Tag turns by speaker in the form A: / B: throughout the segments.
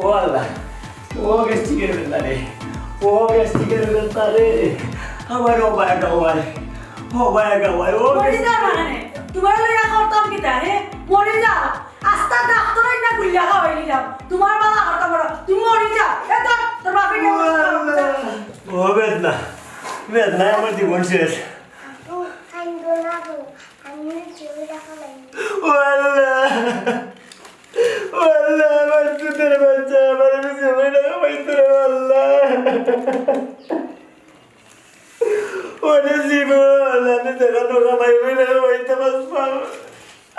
A: ও আল্লাহ, ও গ্যাস্ট্রিকের ব্যথা রে, ও গ্যাস্ট্রিকের ব্যথা রে, আমার ও বায়াটা ওয়াই, ও বায়াটা ওয়াই, ও
B: মরে যা মানে তোমার লইয়া করতাম কি তা হে মরে যা আস্তা ডাক্তারই না গুলিয়া খাওয়াইলি যাও তোমার বাবা করতাম বড় তুমি মরে যা এ তোর বাপে
A: ও বেদনা, বেদনা আমার জীবন শেষ। ও আল্লাহ, ও আল্লাহ, আমার দুধের বাচ্চা আমার জীবনে টাকা পাইতো রে আল্লাহ। ওরে জীবন আমি টাকা টাকা পাইবই না পাইতে পারতাম,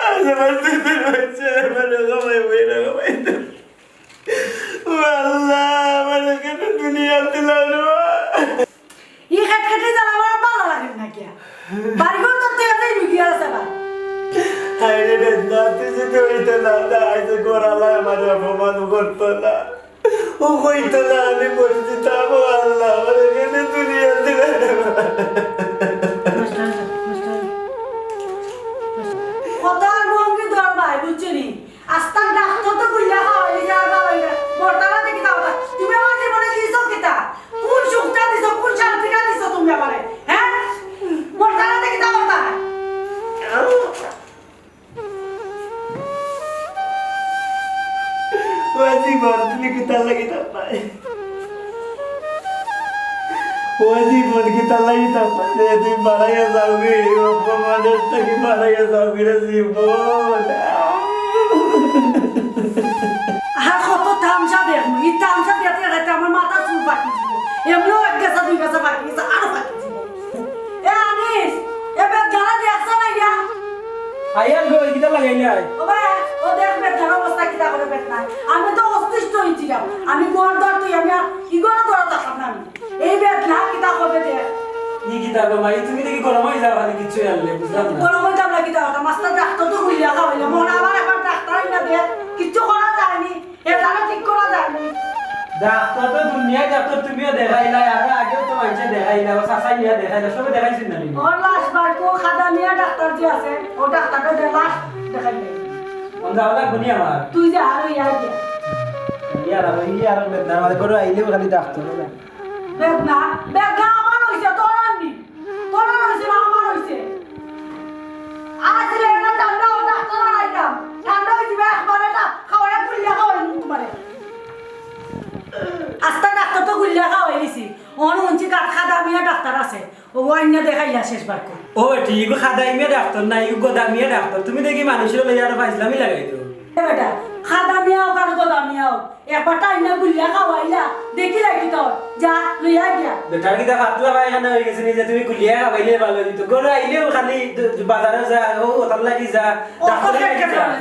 A: আজ আমার দুধের বাচ্চা আমার টাকা পাইবই না পাইতো। ও আল্লাহ, আমার এখানে দুনিয়া দিলাম
B: ই খেট খেটে জ্বালা আমার ভালো লাগে না কি বাড়িঘর তো থেকে যাই লুকিয়ে আছে বা
A: আরে বেদনা তুই যদি হইতো না আজ করালা আমার অপমান করতো না, ও হইতো না আমি পরিচিতাম। আল্লাহ আমার এখানে দুনিয়া দিলে
B: কত আর ভঙ্গি দর ভাই বুঝছিনি আস্তা ডাক্তার তো গুলিয়া খাওয়াইলি যা বাবাই না মোরতালা দেখি দাও তুমি আমার জীবনে দিছো কিতা কোন সুখটা দিছো কোন শান্তিটা দিছো তুমি আমারে হ্যাঁ মোরতালা দেখি দাও তা
A: জীবন তুমি কি তার লাগি তা পাই, ও জীবন কি তার লাগি তা পাই, তুই মারাইয়া যাবি অপমানের থেকে মারাইয়া যাবি রে জীবন।
B: আর কত তামসা দেখবো এই তামসা দেখতে দেখতে আমার মাথা চুল পাকি দিব এমনিও এক গেছা দুই গেছা পাকি গেছে আরো পাকি দিব এ আনিস এবার গানা দেখছ না ইয়া
C: আইয়াল গো কিটা লাগাইলে আই
B: ও ভাই ও দেখ বেটার অবস্থা কিটা করে বেট নাই আমি তো অসুস্থ হইছিলাম আমি গোড় দর তুই আমি আর ইগোর দর দেখাম না আমি এই বেট না কিটা হবে দেখ
C: ই কিটা গো মাই তুমি দেখি গরম হই যাও খালি কিছু আনলে বুঝলাম না
B: গরম হইতাম না কিটা ওটা মাস্টার ডাক্তার তো হইলা খাওয়াইলা মন আবার এখন ডাক্তারই না দেখ কিচ্ছু করা যায়নি এ জানা ঠিক করা যায়নি
C: ডাক্তার তো দুনিয়া ডাক্তার তুমিও দেখাইলা আর আগেও তো মাইছে দেখাইলা ও সাসাই নিয়া দেখাইলা সবে দেখাইছিস না তুমি
B: ওর লাশ বার কো খাদা নিয়া ডাক্তার যে আছে ও ডাক্তারটা দে লাশ দেখাই দে
C: কোন যাওয়া লাগবনি আমার
B: তুই যা আর ইয়া দিয়া
C: ইয়ার বেদনা আমাদের করে আইলেও খালি ডাক্তার না
B: বেদনা বেদনা আমার হইছে তোর আননি তোর হইছে না আমার হইছে আজ রে না ঠান্ডা ও ডাক্তার আইতাম ঠান্ডা হইছে একবারে না খাওয়া গুলিয়া খাওয়াই তোমারে আস্তা ডাক্তার তো গুলিয়া খাওয়াই দিছি ওর উঞ্চি কাট খাদা মিয়া ডাক্তার আছে ও অন্য দেখাইলা শেষবার কো
C: ও ঠিক খাদাইমিয়া ডাক্তার না ইউ গোদামিয়া ডাক্তার তুমি দেখি মানুষের লইয়া আর ফাইজলামি লাগাইতো
B: এ বেটা খাদা মিয়াও কার গোদা মিয়াও একবারটা আইনা গুলিয়া খাওয়াইলা দেখি লাগি তোর যা লইয়া গিয়া
C: বেটার কিটা পাতলা পায়খানা হয়ে গেছে যে তুমি গুলিয়া খাবাইলে ভালো দিত গরু আইলেও খালি বাজারে যা ও ওটার লাগি যা ডাক্তারে লাগি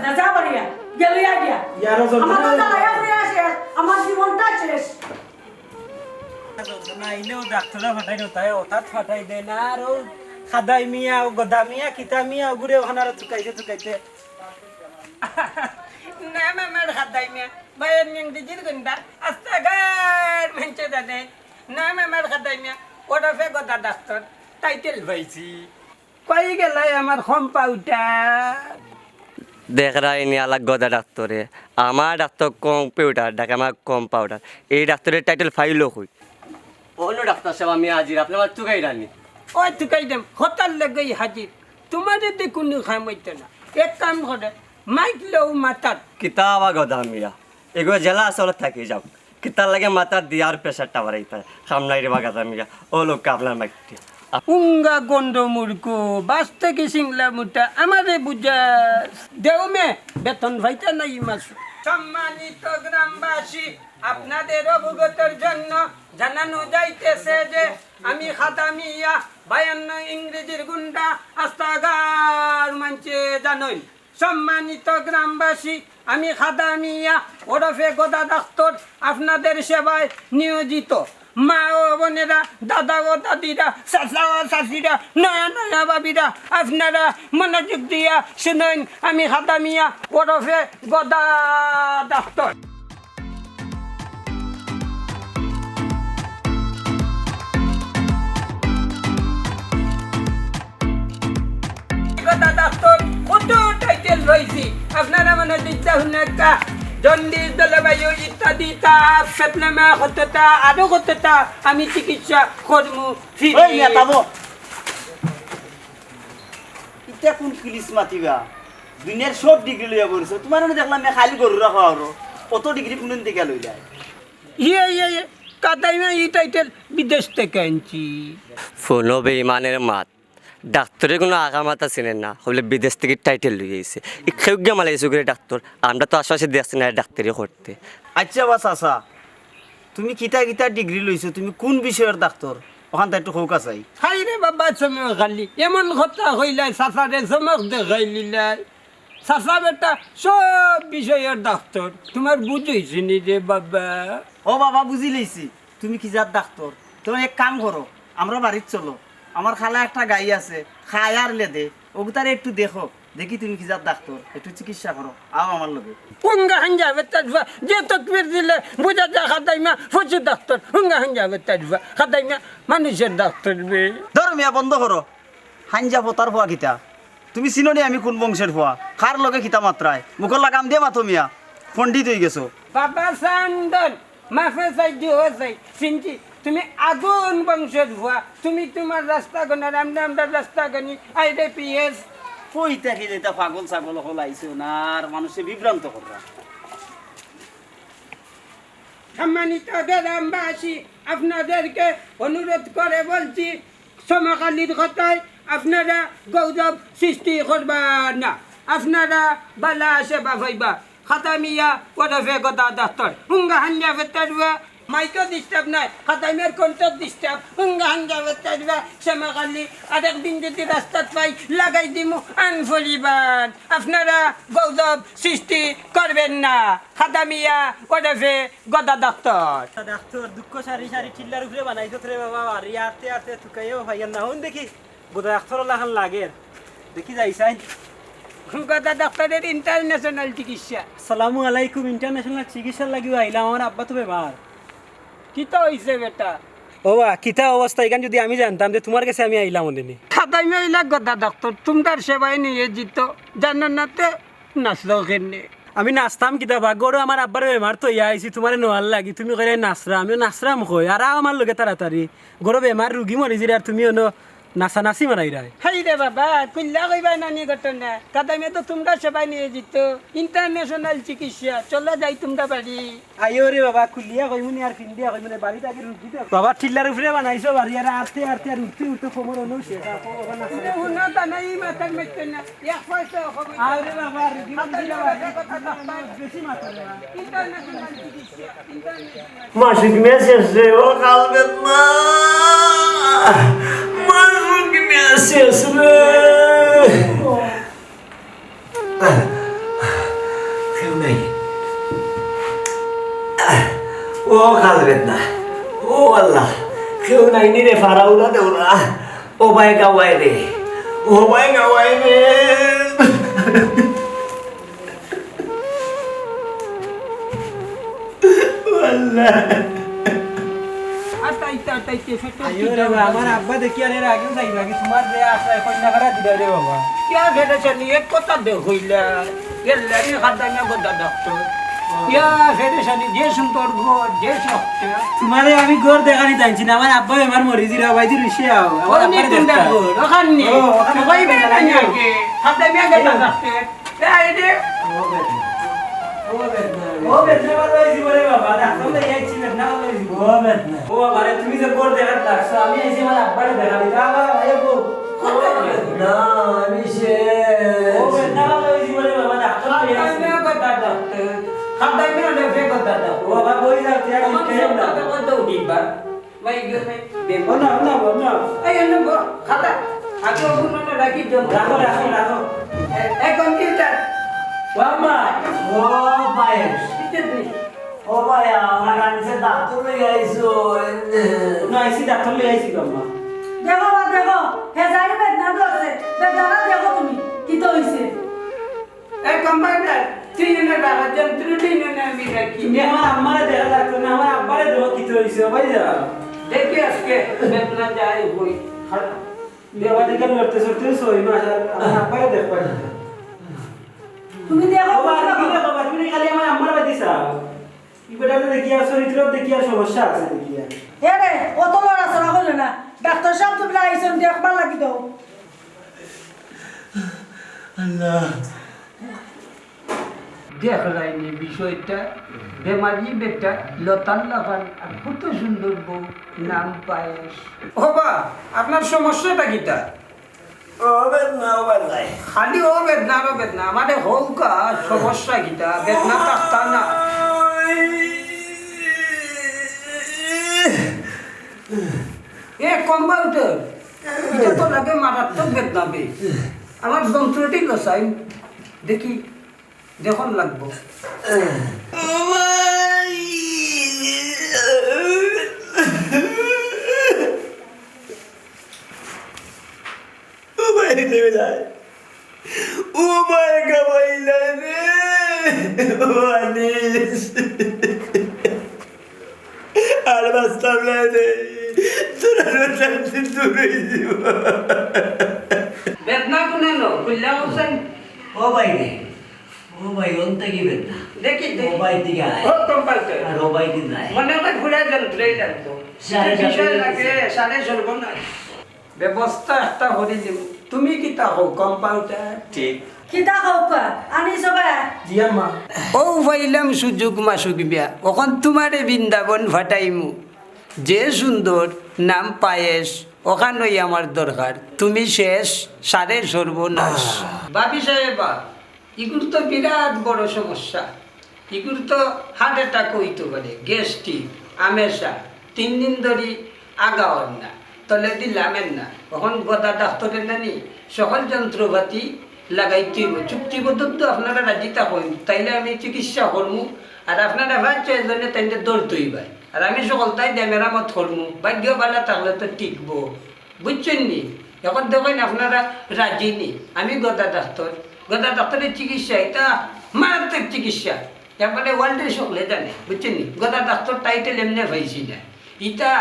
C: যা
B: যা বাড়িয়া গেলিয়া গিয়া
C: ইয়ারও
B: আমার তো
C: যন্ত্রণা
B: দাঁড়াইয়া ফিরে আসে আমার জীবনটা শেষ
C: যন্ত্রণা আইলেও ডাক্তাররা ফাটাই নতায় ওটাত ফাটাই দেয় না আর ও খাদাই মিয়া ও গদা মিয়া কিতা মিয়া ওগুরে ওখানে আর থুকাইতে
D: না মামার খাদাই মিয়া বাইর নিং দিজির গন্ডা আস্তাগার মেনচে দাদে না মামার খাদাই মিয়া ওটা ফে গদা ডাক্তার টাইটেল পাইছি কই গেলাই আমার কম্পাউটার
E: দেখ রাইনি আলাগ গদা ডাক্তারে আমার ডাক্তার কম্পিউটার ডাকে আমার কম্পাউটার এই ডাক্তারের টাইটেল ফাইলও হই অন্য ডাক্তার সাহেব আমি হাজির আপনি আমার চুকাই রানি
D: ওই তুকাই দেম হতার লাগেই হাজির তোমার যদি কোনো খামাইতে না এক কাম করে মাইক লও মাতাত
E: কিতাবা গদা মিয়া এগুলো জেলা আসলে থাকি যাও কিতার লাগে মাথার দিয়ে আর প্রেশারটা বাড়াই পারে সামলাই রে বাগাদা মিয়া ও লোককে আপনার মাইকটি
D: উঙ্গা গন্ড মুরকো বাঁচতে কি সিংলা মুটা আমারে বুঝা দেও মে বেতন ভাইটা নাই মাস সম্মানিত গ্রামবাসী আপনাদের অবগতের জন্য জানানো যাইতেছে যে আমি খাদামিয়া 52 ইংরেজির গুন্ডা আস্তাগার মানছে জানোই সম্মানিত গ্রামবাসী আমি খাদামিয়া ওরফে গোদা ডাক্তার আপনাদের সেবায় নিয়োজিত মা ও বোনেরা দাদা ও দাদিরা চাচা ও চাচিরা নয়া নয়া বাবিরা আপনারা মনোযোগ দিয়া শুনেন আমি খাদামিয়া ওরফে গোদা ডাক্তার গোদা ডাক্তার কত টাইটেল রয়েছি আপনারা মনে দিতে হুনেকা জন্ডিস জলবায়ু ইত্যাদি তাপ ফেতনামা হত্যা আরো হত্যা আমি চিকিৎসা করবো
A: ওই মিয়া তাবো ইটা কোন পুলিশ মাতিবা দুনিয়ার সব ডিগ্রি লইয়া বলছো তোমার দেখলাম খালি গরু রাখা হলো অত ডিগ্রি কোন দিকে লই যায়
D: ইয়ে কাদাইমা এই টাইটেল বিদেশ থেকে আনছি
E: ফোনও বেইমানের মাত ডাক্তারের কোনো আগামাতা চিনেন না হলে বিদেশ থেকে টাইটেল লই গেছে ইক্ষেজ্ঞ মালাইছে করে ডাক্তার আমরা তো আশেপাশে দেখছি না ডাক্তারি করতে
A: আচ্ছা বাস আসা তুমি কিতা কিতা ডিগ্রি লইছো তুমি কোন বিষয়ের ডাক্তার ওখান থেকে একটু খৌকা চাই
D: হাই রে বাবা চমক খালি এমন কথা হইলাই সাসারে চমক দেখাইলিলাই সাসা বেটা সব বিষয়ের ডাক্তার তোমার বুঝেছি নি রে বাবা
A: ও বাবা বুঝি লইছি তুমি কি যার ডাক্তার তুমি এক কাম করো আমরা বাড়ির চলো আমার খালা একটা গাই আছে খায় আর লেদে ওগুতারে একটু দেখো দেখি তুমি কি যার ডাক্তার একটু চিকিৎসা করো আও আমার লগে
D: হুঙ্গা হাঞ্জা বেতাজবা যে তকবির দিলে বুঝা যা খাদাইমা ফসু ডাক্তার হুঙ্গা হাঞ্জা বেতাজবা খাদাইমা মানুষের ডাক্তার বে
A: ধরো মিয়া বন্ধ করো হাঞ্জা পোতার হওয়া কিতা তুমি চিনোনি আমি কোন বংশের হওয়া খার লগে কিতা মাত্রায় মুখর লাগাম দিয়ে মাতো মিয়া পণ্ডিত হয়ে গেছো
D: বাবা সান্দন মাফে সাইডি হসাই সিনজি তুমি আগুন বংশের ভুয়া তুমি তোমার রাস্তা গনার আমরা রাস্তা গনি আইডে পিএস
A: কই থাকি যেটা পাগল ছাগল হল আইছো না আর মানুষে বিভ্রান্ত করবা
D: সম্মানিত গ্রামবাসী আপনাদেরকে অনুরোধ করে বলছি সমকালীন কথায় আপনারা গৌরব সৃষ্টি করবার না আপনারা বালা সেবা পাইবা খাতামিয়া ওরফে গদা ডাক্তার হুঙ্গা হাঞ্জা বেতারবা মাইকো ডিস্টার্ব নাই খাতামের কন্ট্রোল ডিস্টার্ব হুঙ্গা হাঞ্জা বেতারবা সমকালী আরেকদিন যদি রাস্তাত পাই লাগাই দিমু আনফলিবান আপনারা গৌরব সৃষ্টি করবেন না খাতামিয়া ওরফে গদা ডাক্তার
C: ডাক্তার দুঃখ সারি সারি চিল্লার উপরে বানাইতো রে বাবা আর আরতে আরতে তুকাইও ভাইয়া না হন দেখি বোধ ডাক্তার লাগান লাগে দেখি যাইছাই
D: গদা ডাক্তারের ইন্টারন্যাশনাল চিকিৎসা
C: আসসালামু আলাইকুম ইন্টারন্যাশনাল চিকিৎসার লাগিও আইলাম আমার আব্বা তো বেমার
D: কিতা হইছে বেটা
C: ও বা কিতা অবস্থা এখান যদি আমি জানতাম যে তোমার কাছে আমি আইলাম ওদিনই
D: খাতাই মাইলা গদা ডাক্তার তোমার সেবায় নিয়ে জিত জানো না তো নাচলো কেনে
C: আমি নাচতাম কিতা ভাগ্যরও আমার আব্বার বেমার তো ইয়া আইছি তোমার নোয়াল লাগি তুমি করে নাচরা আমিও নাচরাম কই আর আমার লগে তাড়াতাড়ি গরো বেমার রুগী মরিছি আর তুমি অন্য নাচা নাচি মারাই রায়
D: হাই রে বাবা কুল্লা কইবাই নানি ঘটনা খাতাই মে তো তোমরা সেবায় নিয়ে জিত ইন্টারন্যাশনাল চিকিৎসা চলো যাই তোমরা বাড়ি
C: আইও রে বাবা খুলিয়া কইমুনি আর ফিন্দিয়া কইমুনি বাড়িতে আগে রুগী দে বাবা ঠিল্লার উপরে বানাইছো বাড়ি আর আরতে আরতে আর উঠতে উঠতে কোমর অনু শেষ আপো ওখানে
D: শুনো তা নাই মাথার মেটে না এক পয়সা হবে
C: আরে বাবা রুগী বেশি মাত্রা
D: ইন্টারন্যাশনাল চিকিৎসা ইন্টারন্যাশনাল
A: মাসিক মেসেজ রে ও কাল বেদনা মাসিক মেসেজ রে কেউ নাই ও কাল বেদনা ও আল্লাহ কেউ নাই নি রে ফারাউলা দেউরা ও ভাই গাওয়াই রে ও ভাই গাওয়াই রে আল্লাহ
D: আটাইতে ফেটো
C: আইও রে বাবা আমার আব্বা দেখি আর এর আগেও যাই লাগি তোমার যে আশা কন্যা করা দিলা রে বাবা
D: क्या फेडरेशन एक कोता दे होइला ये लरी खादाना गोदा डॉक्टर क्या फेडरेशन जे सुंदर गो जे सकते
C: তোমারে আমি ঘর দেখানি চাইছি না আমার আব্বা আমার মরিজি রে ভাই রুশি আও আমার
D: ओनी
C: আব্বা
D: तुंदा
C: দেখতা
D: गो ओखाने
C: ও, ওখানে
D: भाई
C: যাবে না,
D: बेटा
C: যাবে।
D: के खादाना गोदा डॉक्टर ए दे
C: ও বেদনা ভালো হইছি বলে বাবা ডাক্তার লই আইছি বেদনা ভালো হইছি ও বেদনা ও বাবা রে তুমি যে ঘর দেখাত লাগছো আমি আইছি আমার আব্বারে দেখালি বাবা আয় গো
A: না আমি সে
C: ও বেদনা ভালো হইছি বলে বাবা ডাক্তার লই আইছি
D: खादाना गोदा डॉक्टर खादाना लेफे गोदा
C: ও
D: डॉक्टर
C: বাবা বই যাও তুই আর
D: हम
C: কেন
D: सब
C: না
D: तो गोदा उठीबा भाई गयो नहीं दे
C: ও না না না
D: এই নম্বর খাতা আগে ওখানে রাখি জন
C: রাখো রাখো রাখো
D: এ কম্পিউটার
C: বাবা
A: ও পায়েস
D: কিতনে
A: ও ভাই আমার কাছে ডাক্তার লই আইছো
C: না আইছি ডাক্তার লই আইছি বাবা
B: দেখো বা দেখো হে জানি বেদনা দছে বেদনা দেখো তুমি কি তো হইছে
D: এ কম্পিউটার তিননে রাখা যন্ত্র তিননে আমি রাখি
C: তুমি আমার আম্মারে দেখা লাগতো না আমার আব্বারে দেওয়া কি তো হইছে ভাই যা
D: দেখি আজকে বেতনা যাই হই
C: দেওয়া দিকে লড়তে সরতে সই মা আমার আব্বারে দেখবা
B: তুমি দেখো
C: বাবা কি রে বাবা তুমি খালি আমার আম্মারে বাদিছ বেটালে দেখিয়া চরিত্র দেখিয়া সমস্যা আছে দেখিয়া
B: এ রে অত লড়াচড়া হলো না ডাক্তার সাহেব তুমি আইসন দেখবার লাগি দাও
A: আল্লাহ
D: দেখ রাইনি বিষয়টা বেমারি বেটা লতাল্লা খান আর কত সুন্দর বউ নাম পায়েস ও বা আপনার সমস্যাটা কিটা
A: ও বেদনা ও বেদনাই
D: খালি ও বেদনা আমাদের হৌকা সমস্যা কিটা বেদনা থাকতা না এ কম্পাউন্ডার এটা তো লাগে মারাত্মক বেদনা বে আমার যন্ত্রটি লসাই দেখি যখন লাগবো
A: ও ভাই নেমে যায় ও মার গাবাইলা রে ও আনিস আর বাস্তব রে তোরা রোজান্তি দূরে যাব
D: বেদনা কোনে নো বুঝলা হোসেন
E: ও ভাই রে ও ভাই অন্তে কি বেটা
D: দেখি
E: ও ভাই দিকে আয়
D: ও কম্পাউন্ডার
E: আর ও ভাই দিন নাই
D: মনে হয় ঘুরে যন্ত্রই লাগবো বিষয় লাগে সাড়ে সর্বনাশ ব্যবস্থা একটা হরি দিব তুমি কি তা হো কম্পাউন্ডার
E: ঠিক
B: কিতা হোক আনি সবাই
C: জি আম্মা
D: ও ভাইলাম সুযোগ মাসুক বিয়া ওখান তোমারে বৃন্দাবন ফাটাইমু যে সুন্দর নাম পায়েস ওখানই আমার দরকার তুমি শেষ সাড়ে সর্বনাশ বাবি সাহেবা এগুলো তো বিরাট বড় সমস্যা এগুলো তো হার্ট অ্যাটাক হইতে পারে গ্যাস্ট্রিক আমেশা 3 দিন ধরে আগাওয়ার না তলে দিলামের না তখন গদা ডাক্তারের নানি সকল যন্ত্রপাতি লাগাইতে হইব চুক্তিবদ্ধ তো আপনারা রাজি থাকুন তাইলে আমি চিকিৎসা করমু আর আপনারা ভাবছে এজন্য তাইলে দৌড়তেই ভাই আর আমি সকল তাই দিয়ে মেরামত করমু ভাগ্য ভালো থাকলে তো টিকবো বুঝছেন নি এখন দেখেন আপনারা রাজি নি আমি গদা ডাক্তারের চিকিৎসা এটা মারাত্মক চিকিৎসা এবারে ওয়ার্ল্ডের সকলে জানে বুঝছেন নি গদা ডাক্তার টাইটেল এমনি পাইছি না ইটা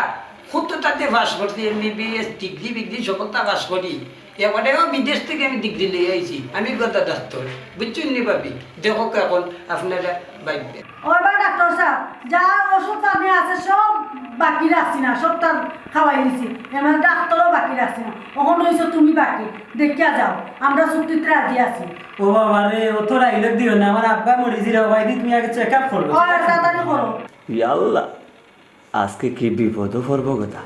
D: কতটাতে বাস করছি MBBS ডিগ্রি সকলটা বাস করি এবারেও বিদেশ থেকে আমি ডিগ্রি লিয়ে আইছি আমি গদা ডাক্তার বুঝছেন নি ভাবি দেখো এখন আপনারা বাইবেন
B: ওইবার ডাক্তার সাহেব যা ওষুধ পানি আছে সব বাকি রাখছি না সব তার খাওয়াই দিছি এমন ডাক্তারও বাকি রাখছি না ওখান হয়েছে তুমি বাকি দেখিয়া যাও আমরা চুক্তিতে রাজি আছি
C: ও বাবা রে ও তো রাইলে দিও না আমার আব্বা মরিজি রে ভাই দি তুমি আগে চেক আপ করো
B: ও তাড়াতাড়ি করো
E: ইয়াল্লা আজকে কি বিপদ পড়ব কথা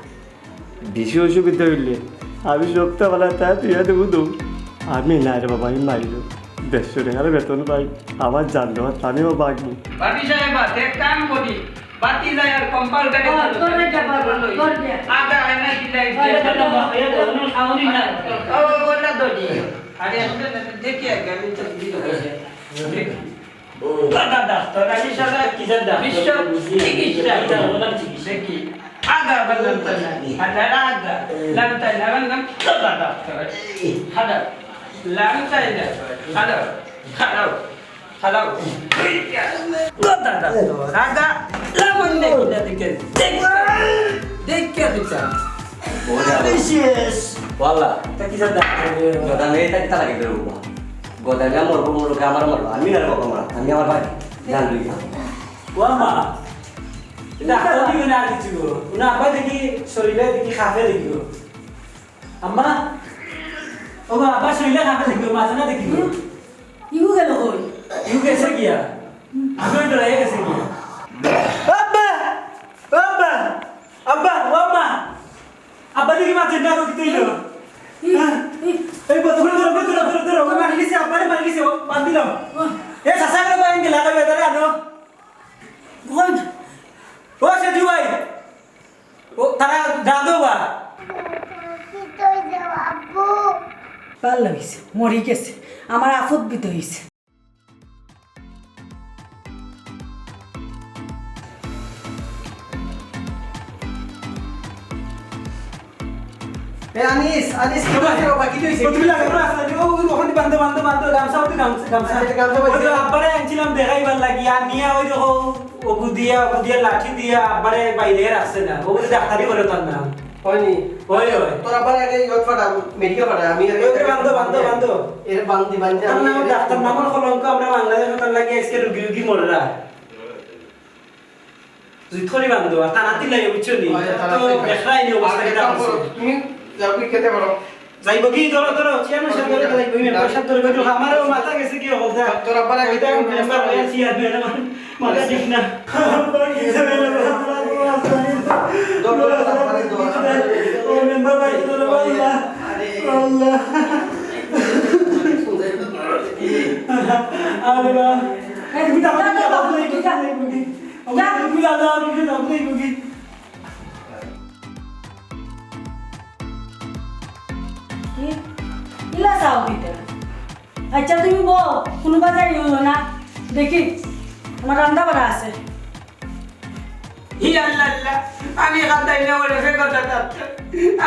E: বেশি অসুবিধা হইলে আমি সপ্তাহবেলা তা তুই দেবো দৌড় আমি না রে বাবা আমি মারিল 150 টাকার বেতন পাই আমার জান দেওয়ার আমিও বাগবো
D: ভাবি সাহেবা এক কাম করি বাতি যায় আর কম্পাউন্ডারে
B: করবে যাবা করবে
D: আগা আনা দিলাই ও বলা দড়ি আরে দেখি আগে আমি তো দিল হয়েছে গদা ডাক্তার আমি সারা কি জানা বিশ্ব চিকিৎসা দেখি আগা বললাম তো আগা আগা লাগতা লাগলাম গদা ডাক্তার হাদা লাগতা না হাদা খারাপ খারাপ গদা ডাক্তার আগা লাবণ দেখি দেখি
A: শেষ
E: ওয়াল্লা
C: তা কি জানা
E: গদা মেয়ে তাকে তালা গেলে বাবা গদা গা মরবো মরবো আমার মারবো আমি না রে বাবা মারা আমি আমার ভাই জান লই
C: ও আম্মা ডাক্তার দিও না কিছু না আব্বা দেখি শরীরে দেখি খাফে দেখিও আম্মা ও আব্বা শরীরে খাফে দেখিও মাছ না দেখিও
B: ইউ গেল কই
C: ইউ গেছে গিয়া আমি তো রাই গেছে গিয়া আব্বা আব্বা আব্বা ও আম্মা আব্বা দেখি মাছ না কইতেইলো এই বদল ধরো মারি গেছে আব্বা মারি গেছে বাদ দিলাম এ সাসা করে বাইন গেলা লাগে তারে আনো
B: কই
C: ও সেজু ভাই ও তারা দাদু বা
B: ভালো হয়েছে মরি গেছে আমার আফত বিত হয়েছে
A: আনিস কি হইছে বাকি হইছে
C: তুমি লাগা না আসলে ও ওখানে বান্ধ গামছা ওতে গামছা ওই তো আব্বারে আনছিলাম দেখাইবার লাগি আর নিয়া ওই দেখো ও গুদিয়া লাঠি দিয়া আব্বারে বাইরে রাখছে না ও যদি ডাক্তারি করে তার না
A: হয়নি
C: ওই
A: তোর আবার আগে ইয়ত ফাটা মেডিকেল ফাটা আমি
C: ওই বান্ধ
A: এর বান্দি
C: আমরা ডাক্তার নামের কলঙ্ক আমরা বাংলাদেশে তার লাগি আজকে রুগী মররা তুই থরি বান্ধব আর টানাতি লাগে বুঝছো নি তো দেখলাই নি অবস্থা কেটা আছে
A: তুমি যাও কি খেতে পারো
C: যাইব কি ধরো ধরো চেয়ারম্যান সাহেব ধরে যাইব মেম্বার সাহেব ধরে কইলো আমারও মাথা গেছে কি অবস্থা
A: তোর আব্বার আগে
C: ওইটা মেম্বার হয়ে চেয়ারম্যান মাথা ঠিক না ও মেম্বার ভাই ধরে আল্লাহ আল্লাহ আরে বাবা এই বিটা বিটা বাবু কি জানে বুকি আমি দাদা রুকে দাও নেই বুকি
B: ইলা চাও দিতে আচ্ছা তুমি বল কোনোবা যাই হলো না দেখি আমার রান্না বাড়া আছে
D: ই আল্লাহ আল্লাহ আমি খাতাই না বলে ফের কথা যাচ্ছে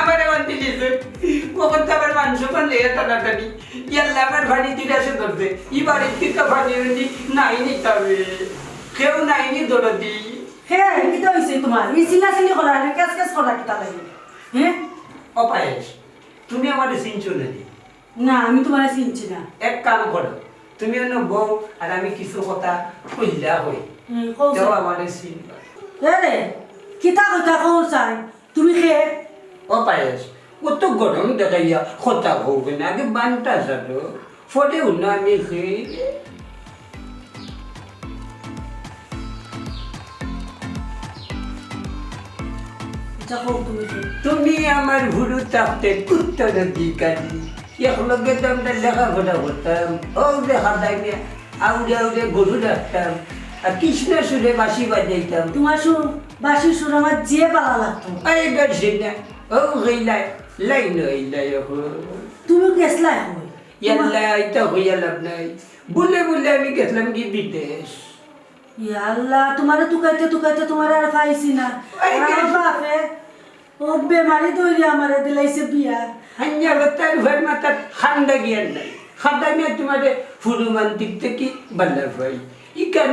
D: আমার এখন দিলিছে কখন তো আমার মাংস পানলে টানাটানি ইয়াল্লা আমার ভাড়ি দিলে আসে ধরতে ই বাড়ির থেকে ভাড়ি নাই নিতে হবে কেউ নাই নি দৌড়তি
B: হ্যাঁ কি তো হয়েছে তোমার এই চিল্লাচিল্লি করা না ক্যাস ক্যাস করা কিতা লাগে হ্যাঁ
D: অপায়েশ তুমি আমার চিনছো নাকি
B: না আমি তোমার চিনছি না
D: এক কাম করো তুমি অন্য বউ আর আমি কিছু কথা কইলা হই
B: কৌশল
D: যাও আমার চিনবা
B: রে কিতা কথা কৌশল তুমি খেয়ে
D: অপায়েশ কত গরম দেখাইয়া কথা হোক না আগে বানটা সাটো ফটে উন্ন আমি খেয়ে
B: যা হোক তুমি খেয়ে
D: তুমি আমার ভুরু চাপতে কুত্তর দিকারি একলগে তো আমরা লেখাপড়া করতাম ও দেখা দাইনে আউরে আউরে গরু রাখতাম আর কৃষ্ণ সুরে বাঁশি বাজাইতাম
B: তোমার সুর বাসির সুর আমার যে পালা লাগতো
D: এই গেছি না ও হইলাই লাইন হইলাই
B: তুমি গেছলাই হই
D: ইয়াল্লা আইতা হইয়া লাভ নাই বলে বলে আমি গেছিলাম কি বিদেশ
B: আল্লাহ তোমারে তুকাইতে তুকাইতে তোমার আর পাইছি না
D: এই
B: আর আমার বাপে ও বেমারি তৈরি আমারে দিলাইছে বিয়া
D: হাঞ্জা বতার ঘর মাথা খান্দা গিয়ার নাই খান্দা নিয়ে তোমার ফুরুমান্তিক থেকে বাল্লা ভাই ইকান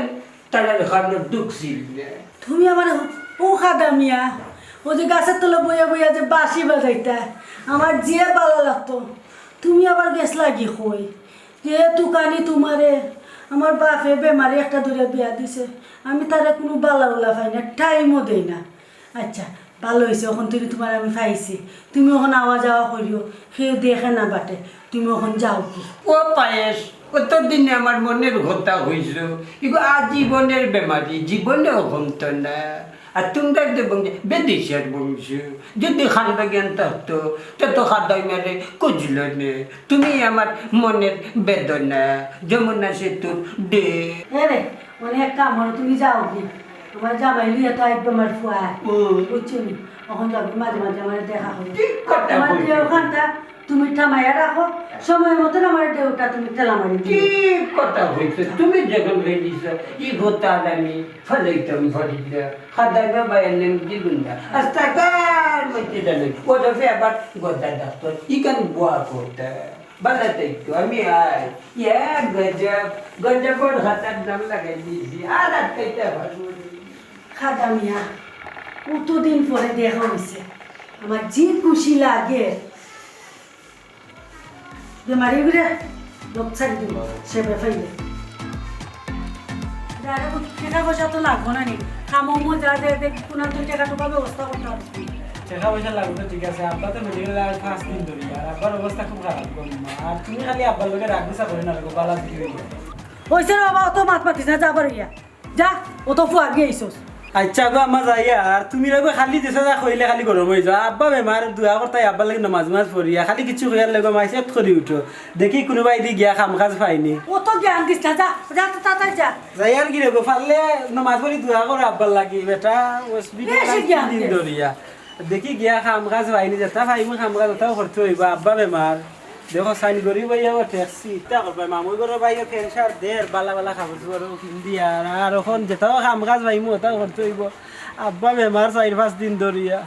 D: তারার খান্ডর ঢুকছিল না
B: তুমি আমার ও খাদা মিয়া ও যে গাছের তলে বইয়া বইয়া যে বাঁশি বাজাইতা আমার যে ভালো লাগতো তুমি আবার গেছলা কি কই যে তুকানি তোমারে আমার বাপে বেমারি একটা দূরে বিয়া দিছে আমি তারে কোনো বালা উলা পাই না টাইমও দেই না আচ্ছা ভালো হয়েছে এখন তুমি তোমার আমি পাইছি তুমি ওখানে আওয়া যাওয়া করিও সেও দেখে না বাটে তুমি ওখানে যাও কি
D: ও পায়েস কতদিনে আমার মনের কথা হয়েছিল এগুলো আজীবনের বেমারি জীবনেও কমত না আর তোমরা যে বংশ বেদেশের বংশ যদি খান্দা জ্ঞান থাকতো তত খাদ্য মেরে কুজল নে তুমি আমার মনের বেদনা যমুনা সেতু ডে
B: হ্যাঁ রে অনেক কাম হলো তুমি যাও কি আমার জামাই লিয়ে তো একদম আমার ফুয়া বুঝছো নি ওখানে যাবি মাঝে মাঝে আমার দেখা হবে
D: ঠিক কথা
B: আমার
D: বলছো।
B: দেওখানটা তুমি থামাইয়া রাখো সময় মতন আমার দেওটা তুমি ঠেলা মারি
D: কি
B: দিও
D: কথা হয়েছে তুমি যখন রেডিছ ই ঘটা আমি ফলাইতাম ভরিটা খাদাই বাবা নেম দিগুন্ডা আস্তাকার মধ্যে জানে ওটা আবার গদা ডাক্তার ইকান বুয়া করতে বালাতে একটু আমি আই ইয়া গজব হাতার নাম লাগাই দিয়েছি আর একটা ভালো
B: খাদা মিয়া কতদিন পরে দেখা হয়েছে আমার যে খুশি লাগে বেমারি ঘুরে লোক ছাড়ি দিব সে বেফাইলে টাকা পয়সা তো লাগবো না নি কামো যা দেখ কোনো টাকা টোকা ব্যবস্থা করতে হবে
C: টাকা পয়সা লাগবে ঠিক আছে আব্বা তো মেডিকেল আর 5 দিন ধরে আর আব্বার অবস্থা খুব খারাপ করমা আর তুমি খালি আব্বার লগে রাখবিসা করে না লাগো বালা দিকে
B: হয়েছে রে বাবা অত মাত মাতিস না যাবার ইয়া যা অত ফুয়া গিয়েছিস
C: আচ্ছা গো আমার যাইয়া আর তুমি লাগো খালি দিছ যা কইলে খালি গরম হই যা আব্বা বেমার দুয়া করতাই আব্বা লাগি নামাজ মাজ পড়িয়া খালি কিছু কইয়ার লাগো মাইসে করি উঠো দেখি কোনোবাই দি গিয়া কাম কাজ পাইনি
B: অত জ্ঞান দিস না যা যা তাড়াতাড়ি যা
C: যাইয়ার কি রেগো ফাললে নামাজ পড়ি দুয়া করে আব্বার লাগি বেটা
B: বেশি জ্ঞান
C: দিন
B: দে।
C: ধরিয়া দেখি গিয়া কাম কাজ পাইনি যেটা পাইমু কাম কাজ ওটাও করতে হইব আব্বা বেমার দেখো সাইন করি ভাইয়া ট্যাক্সি ইটা করবা মামুই করে ভাইয়া ফেনসার দের বালা বালা খাবার দাবার কিনদি আর এখন যেটাও কাম কাজ পাইমু ওটাও করতে হইব আব্বা বেমার 4-5 দিন ধরিয়া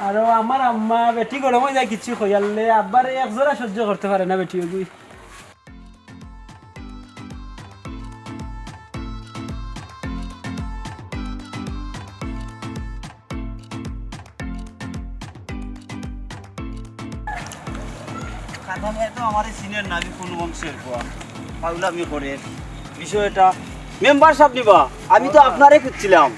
C: আর আমার আম্মা বেটি গরম হয়ে যায় কিছু হইয়ালে আব্বার এক জোড়া সহ্য করতে পারে না বেটি ওগুই
E: খাতামে তো আমার সিনিয়র নাবি কোন বংশের কোয়া পাগলামি করে বিষয়টা মেম্বার সাহেব নিবা আমি তো আপনারে খুঁজছিলাম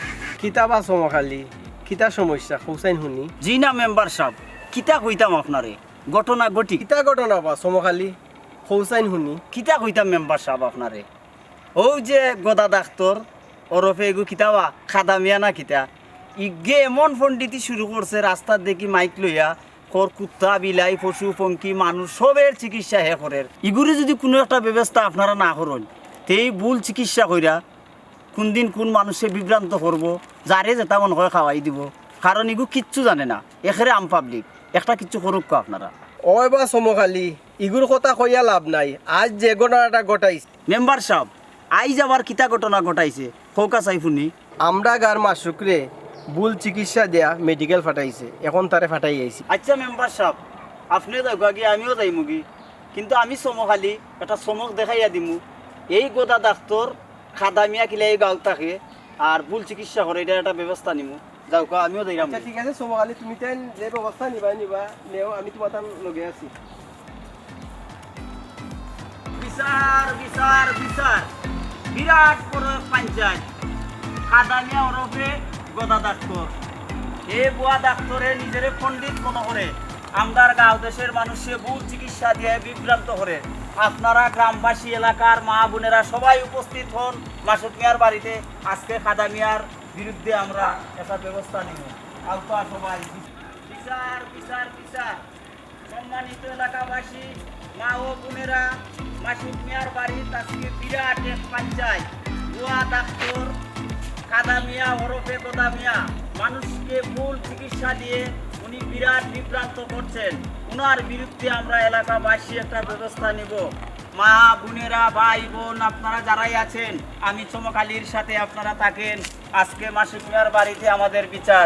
F: কিতাবা সমখালি কিতা সমস্যা হুসাইন শুনি
G: জি না মেম্বার সাহেব কিতা কইতাম আপনারে ঘটনা ঘটি
F: কিতা ঘটনা বা সমখালি হুসাইন শুনি
G: কিতা কইতাম মেম্বার সাহেব আপনারে ও যে গদা ডাক্তার ওরফে এগু কিতাবা খাদা মিয়া না কিতা ইগে এমন পণ্ডিতি শুরু করছে রাস্তার দেখি মাইক লইয়া খর কুত্তা বিলাই পশু পঙ্কি মানুষ সবের চিকিৎসা হে করে ইগুরে যদি কোনো একটা ব্যবস্থা আপনারা না করেন তেই ভুল চিকিৎসা কইরা কোন দিন কোন মানুষে বিভ্রান্ত করব যারে যেটা মন করে খাওয়াই দিব কারণ ইগু কিচ্ছু জানে না এখানে আম পাবলিক একটা কিচ্ছু করুক আপনারা
F: ওই বা সমখালি ইগুর কথা কইয়া লাভ নাই আজ যে ঘটনাটা ঘটাইছে
G: মেম্বার সাহেব আইজ আবার কিতা ঘটনা ঘটাইছে ফৌকা সাইফুনি
F: আমরা গার মাসুকরে ভুল চিকিৎসা দেয়া মেডিকেল ফাটাইছে এখন তারে ফাটাই আইছি
G: আচ্ছা মেম্বার সাহেব আপনিও যাইবা গিয়ে আমিও যাইমুগি কিন্তু আমি চমকালি একটা চমক দেখাইয়া দিমু এই গোদা ডাক্তার খাদা মিয়া কিলা এই গাঁও থাকে আর ভুল চিকিৎসা করে এটার একটা ব্যবস্থা নিমু যাও কা আমিও যাইলাম
F: আচ্ছা ঠিক আছে সমখালি তুমি তাই যে ব্যবস্থা নিবা নেও আমি তোমার তার লগে আছি
G: বিচার বিচার বিচার বিরাট বড় পঞ্চায়েত খাদা মিয়া ওরফে গোদা ডাক্তার এই বুয়া ডাক্তারে নিজেরে পণ্ডিত মনে করে আমদার গাঁও দেশের মানুষে ভুল চিকিৎসা দিয়ে বিভ্রান্ত করে আপনারা গ্রামবাসী এলাকার মা বোনেরা সবাই উপস্থিত হন মাসুদ মিয়ার বাড়িতে আজকে খাদা মিয়ার বিরুদ্ধে আমরা একটা ব্যবস্থা নেব আলপা সবাই বিচার বিচার বিচার সম্মানিত এলাকাবাসী মা ও বোনেরা মাসুদ মিয়ার বাড়িতে আজকে বিরাট এক পঞ্চায়েত বুয়া ডাক্তার কাদা মিয়া ওরফে গোদা মিয়া মানুষকে ভুল চিকিৎসা দিয়ে উনি বিরাট বিভ্রান্ত করছেন উনার বিরুদ্ধে আমরা এলাকাবাসী একটা ব্যবস্থা নিব মা বোনেরা ভাই বোন আপনারা যারাই আছেন আমি চমকালির সাথে আপনারা থাকেন আজকে মাসুদ মিয়ার বাড়িতে আমাদের বিচার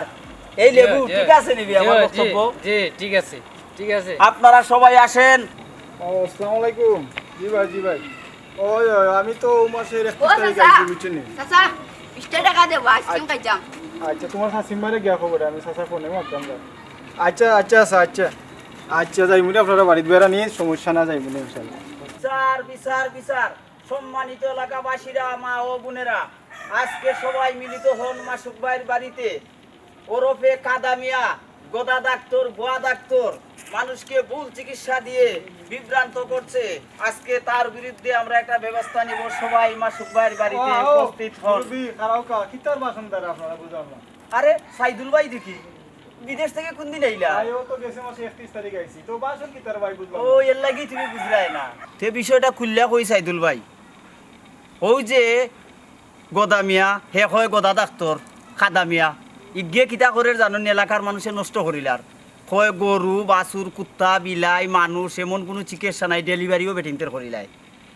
G: এই লেবু ঠিক আছে নিবি আমার বক্তব্য
H: জি ঠিক আছে ঠিক আছে
G: আপনারা সবাই আসেন
I: আসসালামু আলাইকুম জি ভাই ওই আমি তো মাসের 31
J: ও
I: তারিখ
J: চাচা
I: আইছি বুঝছেন
J: চাচা 20 টাকা দেবো আইসক্রিম খাইতাম
I: আচ্ছা তোমার শাসিমারে গিয়া খবর আমি সাসা ফোনে মারতাম আচ্ছা আচ্ছা যাই মুনি আপনারা বাড়িতে বেড়া নিয়ে সমস্যা না যাই মুনি ইনশাআল্লাহ
G: বিচার বিচার বিচার সম্মানিত এলাকাবাসীরা মা ও বোনেরা আজকে সবাই মিলিত হন মাসুক ভাইয়ের বাড়িতে ওরফে কাদা মিয়া গোদা ডাক্তার বুয়া ডাক্তার মানুষকে ভুল চিকিৎসা দিয়ে বিভ্রান্ত করছে আজকে তার বিরুদ্ধে আমরা একটা ব্যবস্থা নিব সবাই মাসুক ভাইয়ের বাড়িতে উপস্থিত হন
I: খারাওকা কিতার বাসনদার আপনারা বুঝলাম না
G: আরে সাইদুল ভাই দেখি বিদেশ থেকে কোন দিন আইলা
I: আইও তো গেছে মাসে 31 তারিখ আইছি তো বাসন কিতার ভাই বুঝলাম
G: ও এর লাগি তুমি বুঝলাই না তে বিষয়টা খুললা কই সাইদুল ভাই ওই যে গোদা মিয়া হে হয় গোদা ডাক্তার খাদা মিয়া ইগে কিতা করে জানেন এলাকার মানুষে নষ্ট করিলার হয় গরু বাছুর কুত্তা বিলাই মানুষ এমন কোনো চিকিৎসা নাই ডেলিভারিও বেটিনতের করিলাই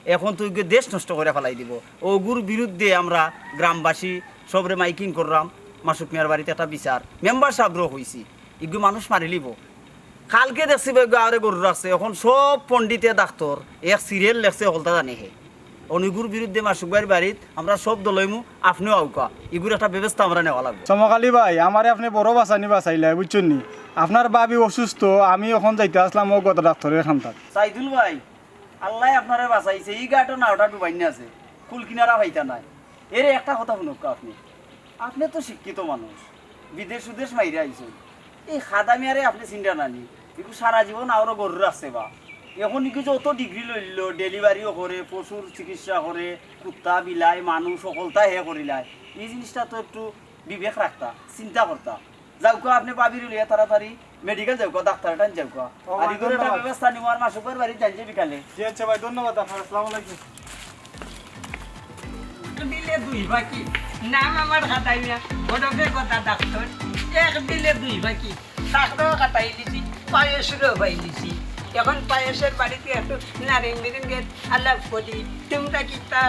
G: এখন তুই দেশ নষ্ট করে ফেলাই দিব ওগুর বিরুদ্ধে আমরা গ্রামবাসী সবরে মাইকিং করলাম মাসুক মিয়ার বাড়িতে একটা বিচার মেম্বার সাহেবরও হয়েছি ইগু মানুষ মারি লিব কালকে দেখছি আরে গরু রাখছে এখন সব পণ্ডিতে ডাক্তার এক সিরিয়াল লেখছে হলতা জানে হে অনুগুর বিরুদ্ধে মাসুক ভাইয়ের বাড়িত আমরা সব দলইমু আপনিও আউকা ইগুর একটা ব্যবস্থা আমরা নেওয়া লাগবে
I: সমকালী ভাই আমারে আপনি বড় বাঁচাইলে বুঝছেন নি আপনার বাবি অসুস্থ আমি এখন যাইতে আসলাম ও গত ডাক্তারের খান্তাত
G: সাইদুল ভাই আল্লাহ আপনারে বাঁচাইছে এই গাটো না ওটা ডুবাই না আছে কুল কিনারা হইতা নাই এর একটা কথা শুনুক আপনি তো শিক্ষিত মানুষ বিদেশ উদেশ মাইরে আইছেন এই খাদা মিয়ারে আপনি চিন্তা নানি একটু সারা জীবন আরো গরু রাখছে বা এখন কিছু অত ডিগ্রি লইল ডেলিভারিও করে পশুর চিকিৎসা করে কুত্তা বিলাই মানুষ সকলতা হে করিলাই এই জিনিসটা তো একটু বিবেক রাখতা চিন্তা করতা যাওকা আপনি পাবির লিয়া তাড়াতাড়ি মেডিকেল যাওকা ডাক্তার টান যাওকা আর এগুলো একটা ব্যবস্থা নিব আর মাসুকের বাড়ি জানছে বিকালে
I: জি আচ্ছা ভাই ধন্যবাদ আপনার আসসালামু আলাইকুম
D: বিলে দুই বাকি নাম আমার খাতাই না ওরফে কথা ডাক্তার এক বিলে দুই বাকি ডাক্তারও কাটাই দিছি পায়েসেরও পাই দিছি এখন পায়েসের বাড়িতে একটু নারেং নারেং আলাপ করি তোমরা কি তা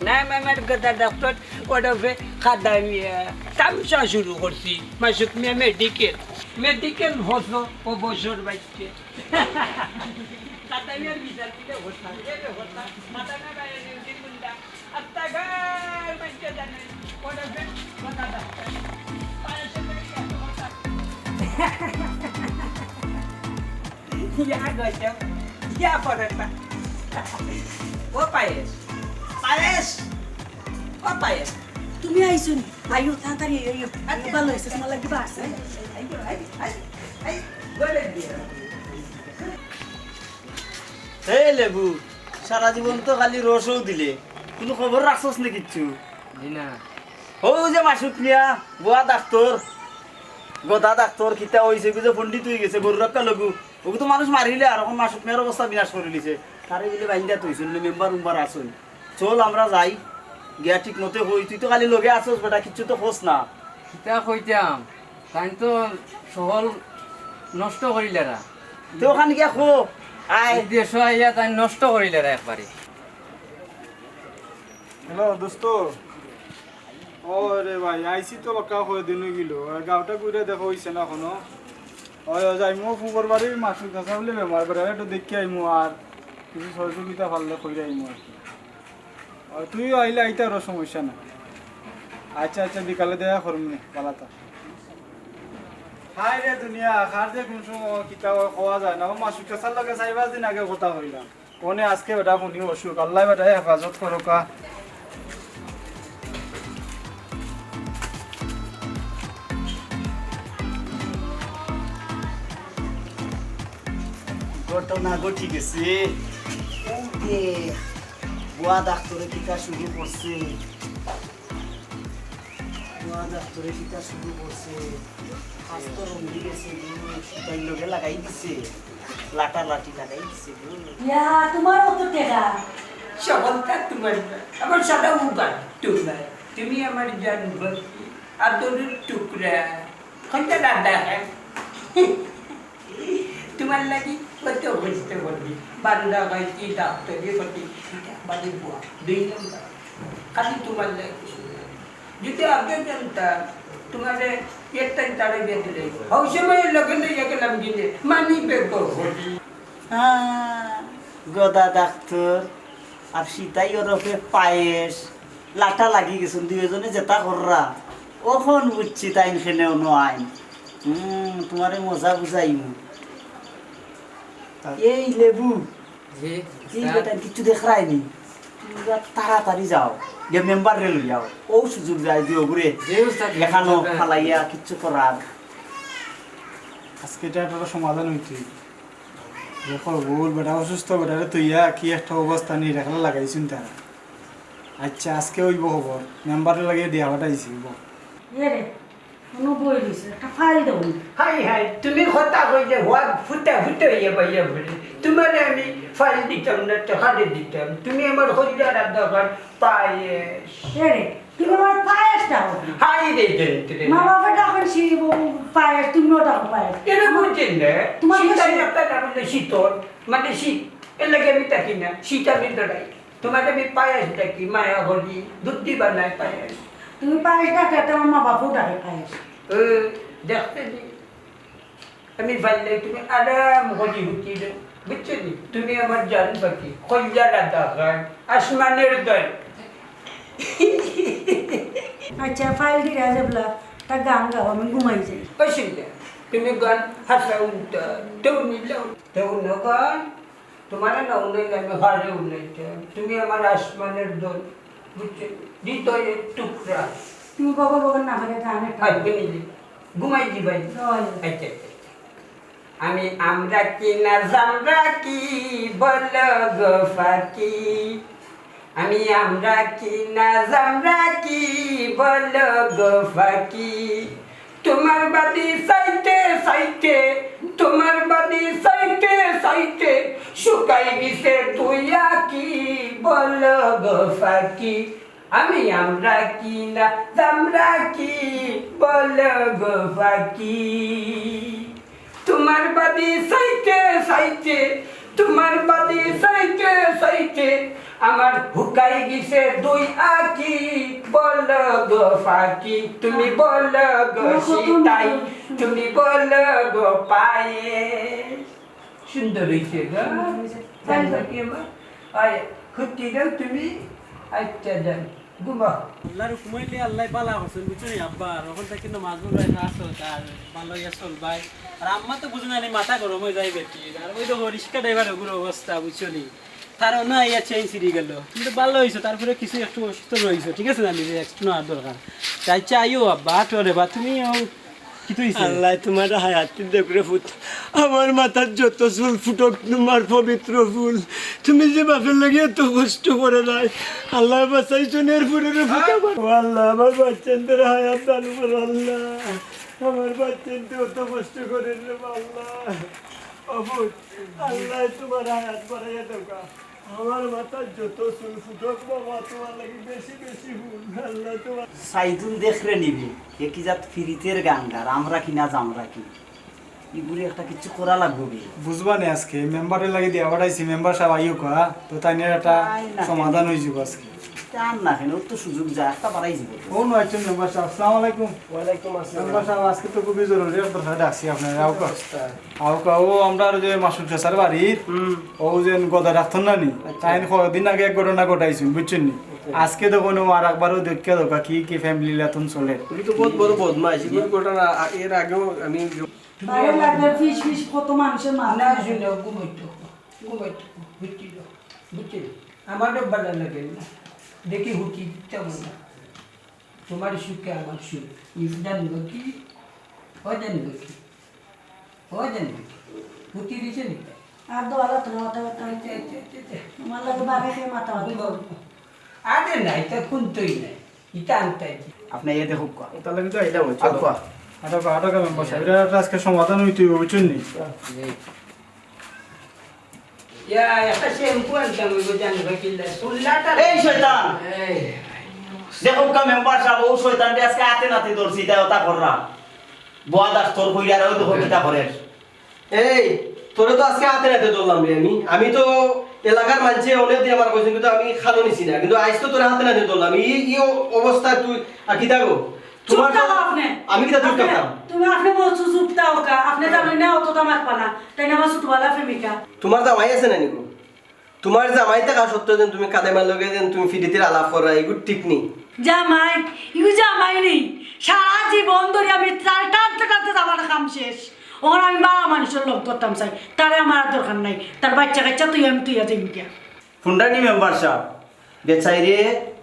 D: নাম আমার কথা ডাক্তার ওরফে খাদা মিয়া তামসা শুরু করছি মাসুক মিয়া মেডিকেল হতো ও বছর বাচ্চে খাদা মিয়ার বিচার দিলে হতা মাথা না বাইরে নিউজিন গুন্ডা আত্তাগার বাচ্চা জানে ওরফে কথা ডাক্তার পায়েসের বাড়িতে এত হতা Ya gaya, ya porta. O país, o país.
B: তুমি আইসুন আইও তাড়াতাড়ি আইও ভালো হয়েছে তোমার লাগি বাড়ছে
G: হে লেবু সারা জীবন তো খালি রসও দিলে কোনো খবর রাখছস না কিচ্ছু
H: জি না
G: ও যে মাসুক নিয়া বুয়া ডাক্তার গদা ডাক্তার কিতা হইছে যে পণ্ডিত হয়ে গেছে গরু রক্ষা লগু ওকে তো মানুষ মারিলে আর এখন মাসুক নিয়ার অবস্থা বিনাশ করে দিছে তারে বলে বাইন্দা তুইছিল মেম্বার উম্বার আসুন চল আমরা যাই গিয়া ঠিক মতে হই তুই তো খালি লগে আসস বেটা কিচ্ছু তো খোঁজ না
H: কিতা কইতাম তাই তো সহল নষ্ট করিলেরা
G: তো ওখানে গিয়া খো আয়
H: দেশ আইয়া তাই নষ্ট করিলেরা একবারে
I: হ্যালো দোস্ত ও রে ভাই আইসি তো বাক্কা হয়ে দিন গেল গাঁওটা ঘুরে দেখা হয়েছে না এখনো ওই যাইমো ফুবর বাড়ি মাসুক কাছা বলে বেমার বেড়া একটু দেখি আইমো আর কিছু সহযোগিতা পারলে কইরে আইমো আর কি তুইও আইলে আইতে আরো সমস্যা না আচ্ছা আচ্ছা বিকালে দেখা করবো নি পালাতা হাই রে দুনিয়া খার যে কোন সময় কিতা খাওয়া যায় না মাসুক কাছার লগে 4-5 দিন আগে কথা হইলাম কোনে আজকে বেটা শুনি অসুখ আল্লাহ বেটা হেফাজত করোকা
G: ঘটনা ঘটি গেছে ওকে বুয়া ডাক্তারে টিকা শুরু করছে বুয়া ডাক্তারে টিকা শুরু করছে স্বাস্থ্য রঙি গেছে তাই লগে লাগাই দিছে লাটা লাঠি লাগাই দিছে
B: ইয়া তোমার অত টেকা
D: সবলটা তোমার আমার সাদা উগান তোমার তুমি আমার জান ভক্তি আদরের টুকরা কোনটা দাদা হ্যাঁ তোমার লাগি কত বুঝতে পারবি বান্দা গাইছি ডাক্তারি প্রতি বাড়ি বুয়া 2 নম্বর খালি তোমার লাগি যদি আগে জানতাম তোমার একটা তারে বেঁধে ওই সময় লগে নিয়ে গেলাম গিয়ে মানি বেগো
G: গদা ডাক্তার আর সীতাই ওরফে পায়েস লাটা লাগি গেছেন দুইজনে যেটা কররা ওখন বুঝছি তাই খেনেও নয় তোমারে মজা বুঝাইমু এই লেবু
H: জি
G: এই বেটা কিছু দেখায়নি তোমরা তাড়াতাড়ি যাও যে মেম্বার রে লই যাও ও সুযোগ যাই দিও ঘুরে
H: জি উস্তাদ
G: দেখানো ফালাইয়া কিচ্ছু করার
I: আজকে এটা একটা সমাধান হইতে দেখো ভুল বেটা অসুস্থ বেটারে তুইয়া কি একটা অবস্থা নিয়ে রাখলে লাগাইছুন তারা আচ্ছা আজকে হইব খবর মেম্বারের লাগে দিয়া হটাইছি
B: এ রে কোনো বই দিছে একটা ফাইল দাও
D: হাই হাই তুমি কথা কইলে হওয়া ফুটা ফুটে হইয়া পাইয়া বলে তোমার আমি ফাইল দিতাম না তো হাতে দিতাম তুমি আমার হরিয়ার দোকান পায়েস
B: এ রে তুমি আমার পায়েস দাও
D: হাই রে জেন্টরে
B: মা বাবা ডাকেন সে পায়েস তুমিও ডাকো পায়েস
D: এটা বুঝছেন না
B: তোমার
D: শীতের
B: কাছে-
D: একটা নাম হলো শীতল মানে শীত এর লাগে আমি থাকি না শীত আমি দাঁড়াই তোমার আমি পায়েস ডাকি মায়া হলি দুধ দি বানায় পায়েস
B: তুমি পায়েস ডাকে তোমার মা বাবাও ডাকে পায়েস
D: দেখতে দি আমি বললে তুমি আরাম হলি হুতি বুঝছো নি তুমি আমার জান বাকি খঞ্জারা দাগান আসমানের দল
B: আচ্ছা ফাইল দিয়ে যাবলা তা গান গাও আমি ঘুমাই যাই
D: অসুবিধা তুমি গান হাসা উল্টা তেও নিলাম তেও না গান তোমার না উন্নয়ন আমি হারে উন্নয়ন তুমি আমার আসমানের দল বুঝছো হৃদয়ের টুকরা
B: তুমি বাবা বাবা না করে গানে
D: আসবে নিলি ঘুমাই দিবাই আচ্ছা আচ্ছা আমি আমরা কি না জামরা কি বল গো ফাকি আমি আমরা কি না জামরা কি বল গো ফাকি তোমার বাড়ি সাইতে সাইতে তোমার বাড়ি সাইতে সাইতে শুকাই গেছে তুইয়া কি বল গো ফাকি আমি আমরা কি না জামরা কি বল গো ফাকি তোমার বাড়ি সাইতে সাইতে তোমার বাড়ি সাইতে সাইতে আমার হুকাই গেছে দুই আকি বল গো ফাকি তুমি বল গো সীতাই তুমি বল গো পায়ে সুন্দর হয়েছে গা জানবাকি আমার আয় খুঁটি দাও তুমি আচ্ছা যান ঘুমা
C: আল্লাহর কুমাইলে আল্লাহ বালা করছেন বুঝছো নি আব্বা আর ওখান থেকে কিন্তু মাছ ভাই না আসো তার ভালো ইয়া চল ভাই আর আম্মা তো বুঝো না মাথা গরম হয়ে যায় বেটি আর ওই তো রিক্সা ড্রাইভার ওগুলো অবস্থা বুঝছো নি তার না ইয়া চেঞ্জ সিরি গেল কিন্তু ভালো হয়েছে তারপরে কিছু একটু অসুস্থ রয়েছে ঠিক আছে না নিজে একটু নেওয়ার দরকার তাই চাইও আব্বা তোরে বা তুমি কি তুইছে
E: আল্লাহ তোমার হায়াত দেখরে ফুট আমার মাথার যত চুল ফুটক তোমার পবিত্র ফুল তুমি যে বাপের লাগে এত কষ্ট করে নাই আল্লাহ বাঁচাইছো এর ফুলের ফুটাবার আল্লাহ আমার বাচ্চাদের হায়াত দান করো আল্লাহ আমার বাচ্চাদের অত কষ্ট করে রে আল্লাহ অবুত আল্লাহ তোমার হায়াত বাড়াইয়া দেওয়া আমার মাথার যত চুল ফুটক বাবা তোমার লাগে বেশি বেশি ফুল আল্লাহ তোমার
G: সাইদুল দেখরে নিবি এ কি জাত ফিরিতের গাঙ্গার আমরা কিনা জামরা কি এগুলি একটা কিছু করা লাগবে
I: বুঝবা নি আজকে মেম্বারের লাগে দিয়া পাঠাইছি মেম্বার সাহেব আইও কা তো তাই নিয়ে একটা সমাধান হয়ে যাব আজকে
G: টান না কেন ওর তো সুযোগ যায় একটা বাড়াই যাব
I: ও নো আইছেন মেম্বার সাহেব আসসালামু আলাইকুম
E: ওয়ালাইকুম আসসালাম
I: মেম্বার সাহেব আজকে তো খুবই জরুরি আপনার ডাকছি আপনার আউকা ও আমরা যে মাসুদ চাচার বাড়ির ও যে গদা ডাক্তার না নি তাই কদিন আগে এক ঘটনা ঘটাইছেন বুঝছেন নি আজকে তো কোনো আর একবারও দেখে দোকা কি কি ফ্যামিলি লাতুন চলে
F: তুমি তো বহুত বড় বদমাইশ এগুলো ঘটনা এর আগেও আমি
B: বাইরে লাগবে ফিস ফিস কত মানুষের
D: না
B: মাথা
D: শুনে ঘুমাইতো বুঝছি আমারও ভালো লাগে না দেখি হুকি তেমন না তোমার সুখে আমার সুখ জানবো কি ও জানবো কি ও জানবো কি হুকি দিছে নি
B: আর দোয়ালা তো মাথা ব্যথা তোমার লাগে বাগে খেয়ে মাথা ব্যথা
D: আরে না এটা খুনতই নাই এটা আনতাই
G: আপনি এ দেখুক কা
F: তাহলে কিন্তু আইলাম
G: আলফা
I: আটকা মেম্বার সাহেব এটা একটা আজকে সমাধান হইতে হবে বুঝছেন নি
D: ইয়া একটা শ্যাম্পু আনতাম ওই জানবো কি সুল্লাটা
G: এই শয়তান
D: এই
G: দেখুক কা মেম্বার সাহেব ও শয়তানকে আজকে হাতে নাতে ধরছি তাই ওটা কররা বুয়া ডাক্তার কইরা আর ওই দেখো কিটা করে
F: এই তোরে তো আজকে হাতে রাতে ধরলাম রে আমি তো এলাকার মানুষে অনেক দিয়ে আমার কইছেন কিন্তু আমি খালো নিছি না কিন্তু আজ তো তোরে হাতে রাতে ধরলাম এই অবস্থা তুই আর কি থাকো
B: চুপ থাকো আপনি
F: আমি কি তা চুপ থাকতাম
B: তুমি আপনি বলছো চুপ থাকো কা আপনি জানেন না অতটা মারবা না তাই না আমার ছোটবেলা প্রেমিকা
F: তোমার জামাই আছে না নিকো তোমার জামাই থাকা সত্ত্বেও যেন তুমি কাদেমার লগে যেন তুমি ফিডিতে আলাপ করা এগুলো ঠিক নেই
B: জামাই ইউ জামাই নেই সারা জীবন ধরে আমি তার টানতে টানতে আমার কাম শেষ ওখানে আমি বাবা মানুষের লোক ধরতাম চাই তারে আমার আর দরকার নাই তার বাচ্চা কাচ্চা তুই আমি তুই যাবি গিয়া
G: ফুন্ডানি মেম্বার সাহেব বেচাইরে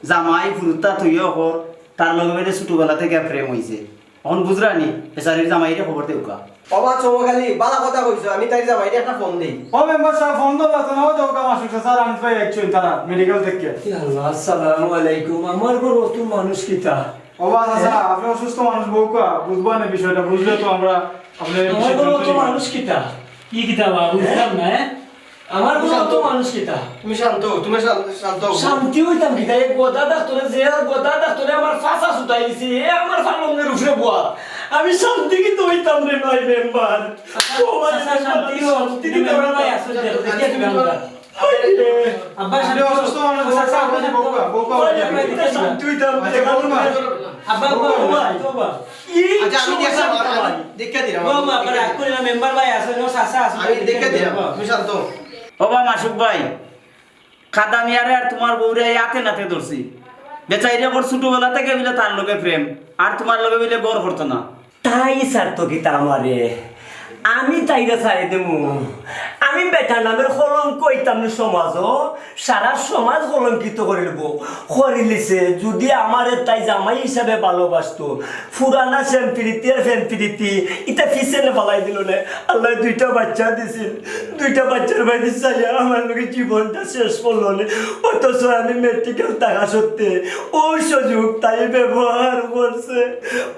G: জামাই ফুরুতা তুইও কর তার লগে বেটে ছোটবেলা থেকে প্রেম হইছে এখন বুঝরানি বেচারির জামাইরে খবর দেও কা
F: অবা চৌখালি বালা কথা কইছো আমি তাই জামাইরে একটা ফোন দেই
I: ও মেম্বার সাহেব ফোন দাও তো নাও দাও কা মাসুদ চাচা আনিস ভাই আইছেন তারা মেডিকেল থেকে
E: আল্লাহ আসসালামু আলাইকুম আমার ঘর অত মানুষ কিতা
I: ওবা চাচা আপনি অসুস্থ মানুষ বউ কা বুঝবা না বিষয়টা বুঝলে তো আমরা আপনি
E: আমার ঘর অত মানুষ কিতা
C: কি কিতাব বুঝলাম না
E: আমার ঘর অত মানুষ কিতা
F: তুমি শান্ত
E: শান্তি হইতাম কিতা এই গোদা ডাক্তারে যে গোদা ডাক্তারে আমার ফাঁসা ছুটাই দিছে এ আমার ফালঙ্গের উপরে বুয়া আমি শান্তি কিন্তু হইতাম রে ভাই মেম্বার ও ভাই শান্তি শান্তি দিতে পারো না
C: দেখে তুমি আমরা আব্বা
I: আপনি অসুস্থ মানুষ চাচা আপনি বউ কা
E: শান্তি হইতাম
C: আব্বা বাবা
F: আচ্ছা আমি দেখে দিলাম
C: বাবা করে কইলা মেম্বার ভাই আছে নো সাসা আছে
F: আমি দেখে দিলাম তুমি শান্ত
G: ওবা মাসুক ভাই খাদামিয়ারে আর তোমার বউরে হাতে নাতে ধরছি বেচাইরে বড় ছোটবেলা থেকে বিলে তার লগে প্রেম আর তোমার লগে বিলে গড় করতো না
E: তাই স্যার তো কি আমারে আমি তাইরা ছাড়ি দেবো আমি বেটা নামের কলঙ্ক কইতাম না সমাজ সারা সমাজ কলঙ্কিত করে নেবো করিলিছে যদি আমার তাই জামাই হিসাবে ভালোবাসতো ফুরানা সেমপ্রীতি আর ফেমপ্রীতি এটা ফিসেলে ফালাই দিল না আল্লাহ দুইটা বাচ্চা দিছিল দুইটা বাচ্চার বাইরে চাইয়া আমার লোকের জীবনটা শেষ করলো না অথচ আমি মেট্রিকেল টাকা সত্যি ওই সুযোগ তাই ব্যবহার করছে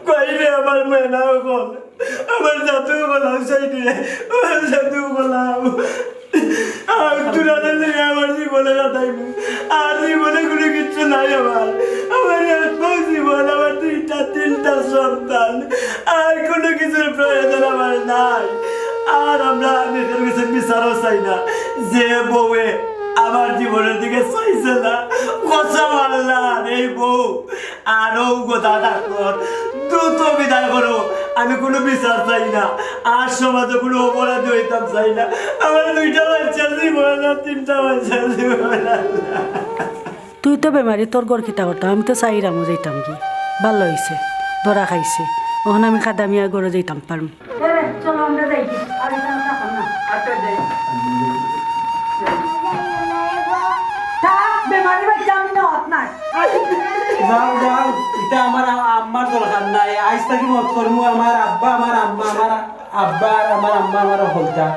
E: কইলে আমার মেনাও বল আমার জাতু বলাম সাইডে আমার জাতু বলাম আর তুরানে থেকে আমার জীবনে কাটাইব আর জীবনে কোনো কিছু নাই আমার জীবন আমার দুইটা তিনটা সন্তান আর কোনো কিছুর প্রয়োজন আমার নাই আর আমরা নিজের কাছে বিচারও চাই না যে বউয়ে আমার জীবনের দিকে চাইছে না কথা মারলাম এই বউ আরও গোদা ডাক্তার দ্রুত বিদায় করো আমি কোনো বিচার চাই না আর সমাজে কোনো অপরাধী হইতাম চাই না আমার দুইটা বাচ্চা জীবন না তিনটা বাচ্চা জীবন
B: তুই তো বেমারি তোর গড় খিতা করতাম আমি তো চাইরামো যাইতাম কি ভালো হয়েছে ধরা খাইছে ওখানে আমি খাদামিয়া গড়ে যাইতাম পারম চলো আমরা যাই আর এটা না
D: আচ্ছা যাই
B: বেমারি বাচ্চা আমি না হত নাই
C: যাও যাও এটা আমার আম্মার দরকার নাই আজ থেকে মত করমু আমার আব্বা আমার আম্মা আমার আব্বা আর আমার আম্মা আমার হলতা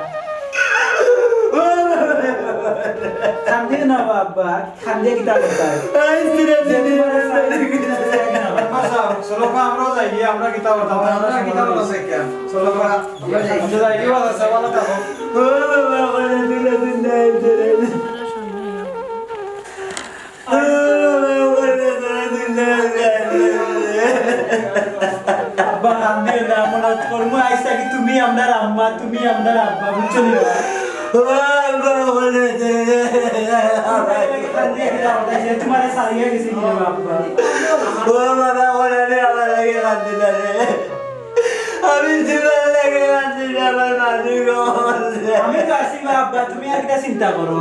C: খান্দিয়ে না আব্বা খান্দিয়ে কিতা করতে
I: চলো আমরাও যাই গিয়ে আমরা কিতাব চলো যাই গিয়ে ভালো থাকো
C: আব্বা খান্দিয়ে না মনত করমু আজ থেকে তুমি আমার আম্মা তুমি আমার আব্বা বুঝছো নি তোমার সারিয়ে গেছি আব্বা
A: আমি জীবন লেগে আছি আমার মানুষ
C: আমি তো আসি আব্বা তুমি আর চিন্তা করো